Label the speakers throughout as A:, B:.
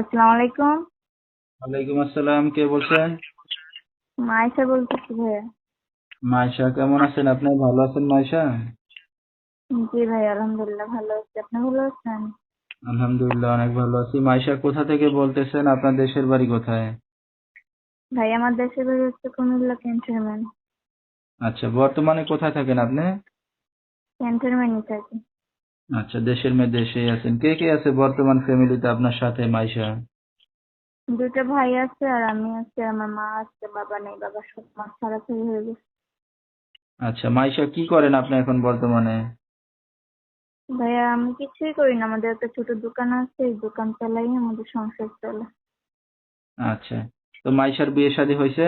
A: আসসালামু আলাইকুম।
B: ওয়ালাইকুম আসসালাম। কে বলছেন?
A: মাইশা বলতেছি ভাইয়া।
B: মাইশা, কেমন আছেন আপনি? ভালো আছেন মাইশা?
A: জি ভাই, আলহামদুলিল্লাহ ভালো আছি। আপনি ভালো আছেন?
B: আলহামদুলিল্লাহ অনেক ভালো আছি। মাইশা, কোথা থেকে বলতেছেন? আপনার দেশের বাড়ি কোথায়?
A: ভাই আমার দেশের বাড়ি হচ্ছে কুমিল্লা ক্যান্টনমেন্ট।
B: আচ্ছা, বর্তমানে কোথায় থাকেন আপনি?
A: ক্যান্টনমেন্টই থাকি।
B: আচ্ছা, দেশের মেয়ে দেশেই আছেন। কে কে আছে বর্তমান ফ্যামিলিতে আপনার সাথে মাইশা?
A: দুটো ভাই আছে আর আমি আছি, আমার মা আছে, বাবা নেই, বাবা সব মা ছাড়াছাড়ি হয়ে গেছে।
B: আচ্ছা, মাইশা কি করেন আপনি এখন বর্তমানে?
A: ভাইয়া আমি কিছুই করি না, আমাদের একটা ছোট দোকান আছে, এই দোকান চালাই, আমাদের সংসার চলে।
B: আচ্ছা, তো মাইশার বিয়ে শাদী হয়েছে?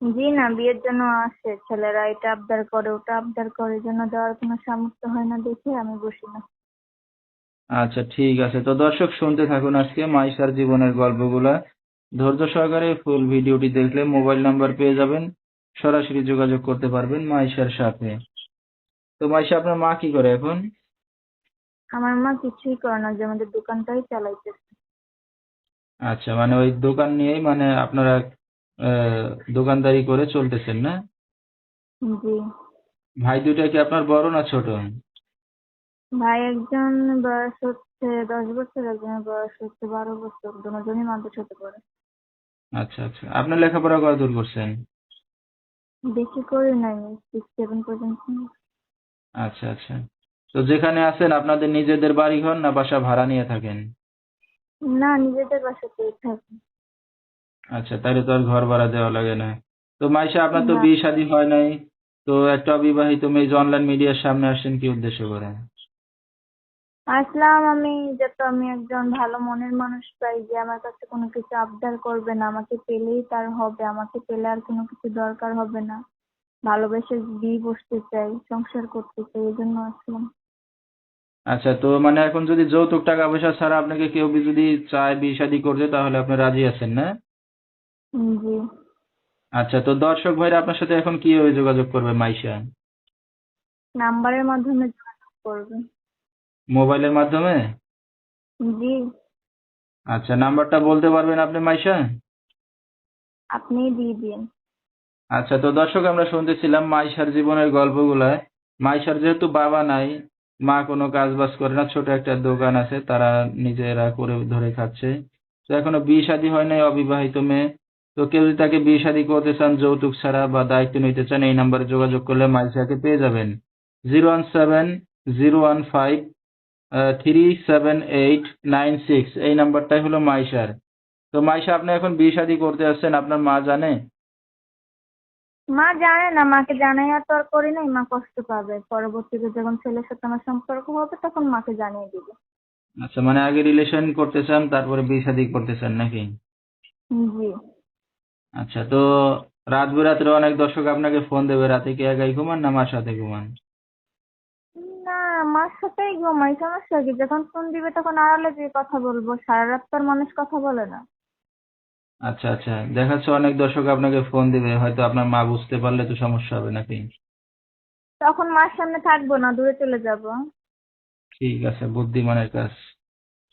A: জি না, বিয়ের জন্য আসে ছেলেরা, এটা আবদার করে ওটা আবদার করে, এই জন্য দেওয়ার কোনো সামর্থ্য হয় না দেখে আমি বসি না।
B: আচ্ছা, ঠিক আছে। তো দর্শক শুনতে থাকুন আজকে মাইশার জীবনের গল্পগুলা। ধৈর্য সহকারে ফুল ভিডিওটি দেখলে মোবাইল নাম্বার পেয়ে যাবেন, সরাসরি যোগাযোগ করতে পারবেন মাইশার সাথে। তো মাইশা, আপনার মা কি করে এখন?
A: আমার মা কিছুই করে না, যে আমাদের দোকানটাই চালাইতেছে।
B: আচ্ছা, মানে ওই দোকান নিয়েই মানে আপনারা আহ, দোকানদারি করে চলতেছেন না?
A: জি।
B: ভাই দুইটা কি আপনার বড় না ছোট?
A: ভাই একজন বয়স হচ্ছে 10 বছর, একজনের বয়স হচ্ছে 12 বছর, দুজনই মাত্র ছোট পড়ে।
B: আচ্ছা আচ্ছা, আপনার লেখাপড়া কত দূর করছেন?
A: বেশি করি নাই, 6-7 পর্যন্ত।
B: আচ্ছা আচ্ছা। তো যেখানে আছেন আপনাদের নিজেদের বাড়ি ঘর না বাসা ভাড়া নিয়ে থাকেন?
A: না, নিজেদের বাসাতেই থাকি।
B: আচ্ছা, তাহলে তো আর ঘর ভাড়া দেওয়া লাগে না। তো মাইশা, আপনার তো
A: না,
B: বিয়ে শাদী হয় নাই, তো একটা অবিবাহিত মেয়ে যে অনলাইন মিডিয়ার সামনে আসছেন কি উদ্দেশ্য করে?
A: আসলাম আমি, যাতে আমি একজন ভালো মনের মানুষ পাই, যে আমার কাছে কোনো কিছু আবদার করবে না, আমাকে পেলেই তার হবে, আমাকে পেলে আর কোনো কিছু দরকার হবে না। ভালোবেসে বিয়ে বসতে চাই, সংসার করতে চাই, এই জন্য আসলাম।
B: আচ্ছা, তো মানে এখন যদি যৌতুক টাকা পয়সা ছাড়া আপনাকে কেউ যদি চায় বিয়ে শাদী করতে, তাহলে আপনি রাজি আছেন না?
A: জি।
B: আচ্ছা, তো দর্শক ভাইরা আপনার সাথে এখন কিভাবে যোগাযোগ করবে মাইশা?
A: নাম্বারের মাধ্যমে যোগাযোগ করবে।
B: মোবাইলের মাধ্যমে?
A: জি।
B: আচ্ছা, নাম্বারটা বলতে পারবেন আপনি মাইশা?
A: আপনিই দিয়ে দিন।
B: আচ্ছা, তো দর্শক আমরা শুনতেছিলাম মাইশার জীবনের গল্পগুলা। মাইশার যেহেতু বাবা নাই, মা কোনো কাজ বাজ করে না, ছোট একটা দোকান আছে, তারা নিজেরা করে ধরে খাচ্ছে। তো এখনো বিয়ে শাদী হয় নাই, অবিবাহিত মেয়ে। তো কেউ যদি তাকে বিয়ে শাদী করতে চান যৌতুক ছাড়া বা দায়িত্ব নিতে চান, এই নাম্বারে যোগাযোগ করলে মাইশাকে পেয়ে যাবেন। 017-015-37896, এই নাম্বারটাই হলো মাইশার। তো মাইশা, আপনি এখন বিয়ে শাদী করতে আসছেন, আপনার মা জানে?
A: মা জানে না, মাকে জানাইয়া তো আর করি নাই, মা কষ্ট পাবে, পরবর্তীতে যখন ছেলের সাথে আমার সম্পর্ক হবে তখন মাকে জানিয়ে দিবে।
B: আচ্ছা, মানে আগে রিলেশন করতে চান তারপরে বিয়ে শাদী করতে চান নাকি?
A: জি।
B: আচ্ছা, তো রাত বেরাত্রে অনেক দর্শক আপনাকে ফোন দেবে, রাতে কি একাই ঘুমান না মার সাথে ঘুমান?
A: না, মার সাথেই ঘুমাই, সমস্যা কি? যখন ফোন দিবে তখন আড়ালে যেয়ে কথা বলবো, সারা রাত তো আর মানুষ কথা বলে না।
B: আচ্ছা আচ্ছা, দেখাচ্ছে অনেক দর্শক আপনাকে ফোন দিবে, হয়তো আপনার মা বুঝতে পারলে তো সমস্যা হবে নাকি?
A: তখন মার সামনে থাকবো না, দূরে চলে যাব।
B: ঠিক আছে, বুদ্ধিমানের কাজ।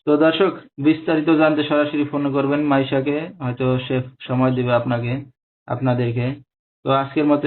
B: তো দর্শক, বিস্তারিত জানতে সরাসরি ফোন করবেন মাইশাকে, হয়তো সে সময় দিবে আপনাকে, আপনাদেরকে। তো আজকের মতো